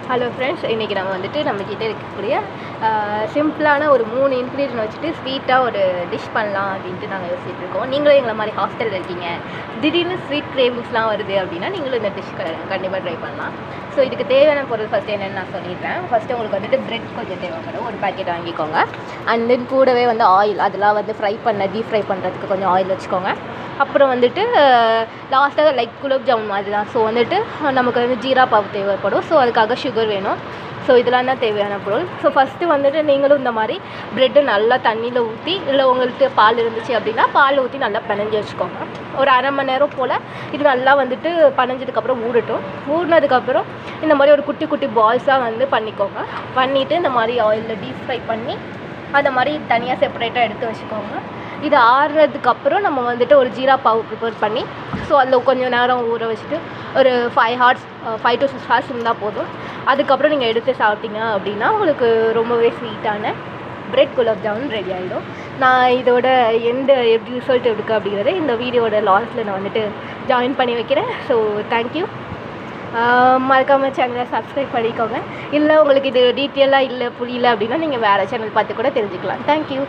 Hello friends, இன்றைக்கி நம்ம வந்துட்டு நம்மக்கிட்ட இருக்கக்கூடிய சிம்பிளான ஒரு 3 இன்க்ரீடியன்ட் வச்சுட்டு ஸ்வீட்டாக ஒரு டிஷ் பண்ணலாம் அப்படின்ட்டு நாங்கள் யோசிச்சுட்டு இருக்கோம். நீங்களும் எங்களை மாதிரி ஹாஸ்டலில் இருக்கீங்க, திடீர்னு ஸ்வீட் கிரேவிங்ஸ்லாம் வருது அப்படின்னா நீங்களும் இந்த டிஷ் கண்டிப்பாக ட்ரை பண்ணலாம். ஸோ இதுக்கு தேவையான பொருள் ஃபஸ்ட்டு என்னென்னு நான் சொல்லிடுறேன். ஃபஸ்ட்டு உங்களுக்கு வந்துட்டு பிரெட் கொஞ்சம் தேவைப்படும், ஒரு பேக்கெட் வாங்கிக்கோங்க. அண்ட் தென் கூடவே வந்து ஆயில், அதெல்லாம் வந்து டீப் ஃப்ரை பண்ணுறதுக்கு கொஞ்சம் ஆயில் வச்சுக்கோங்க. அப்புறம் வந்துட்டு லாஸ்ட்டாக லைக் குலோப் ஜாமுன் மாதிரி தான். ஸோ வந்துட்டு நமக்கு வந்து ஜீரா பாவு தேவைப்படும். ஸோ அதுக்காக சுகர் வேணும். ஸோ இதெல்லாம் தான் தேவையான பொருள். ஸோ ஃபஸ்ட்டு வந்துட்டு நீங்களும் இந்த மாதிரி ப்ரெட்டு நல்லா தண்ணியில் ஊற்றி, இல்லை உங்கள்கிட்ட பால் இருந்துச்சு அப்படின்னா பால் ஊற்றி நல்லா பிணைஞ்சி வச்சுக்கோங்க. ஒரு அரை மணி நேரம் போல் இது நல்லா வந்துட்டு பிணைஞ்சதுக்கப்புறம் ஊறினதுக்கப்புறம் இந்த மாதிரி ஒரு குட்டி குட்டி பால்ஸாக வந்து பண்ணிக்கோங்க. பண்ணிவிட்டு இந்த மாதிரி ஆயிலில் டீப் ஃப்ரை பண்ணி அந்த மாதிரி தனியாக செப்பரேட்டாக எடுத்து வச்சுக்கோங்க. இது ஆறுனதுக்கப்புறம் நம்ம வந்துட்டு ஒரு ஜீரா பாவு ப்ரிப்பேர் பண்ணி, ஸோ அதில் கொஞ்சம் நேரம் ஊற வச்சுட்டு ஒரு 5 to 6 ஹார்ஸ் இருந்தால் போதும். அதுக்கப்புறம் நீங்கள் எடுத்து சாப்பிட்டீங்க அப்படின்னா உங்களுக்கு ரொம்பவே ஸ்வீட்டான பிரெட் குலாப் ஜாமுன் ரெடி ஆகிடும். நான் இதோட எப்படி ரிசல்ட் இருக்குது அப்படிங்கிறத இந்த வீடியோட லாஸ்ட்டில் நான் வந்துட்டு ஜாயின் பண்ணி வைக்கிறேன். So thank you. மறக்காமல் சேனலை சப்ஸ்கிரைப் பண்ணிக்கோங்க. இல்லை உங்களுக்கு இது டீட்டெயிலாக புரியல அப்படின்னா நீங்கள் வேறு சேனல் பார்த்து கூட தெரிஞ்சுக்கலாம். தேங்க்யூ.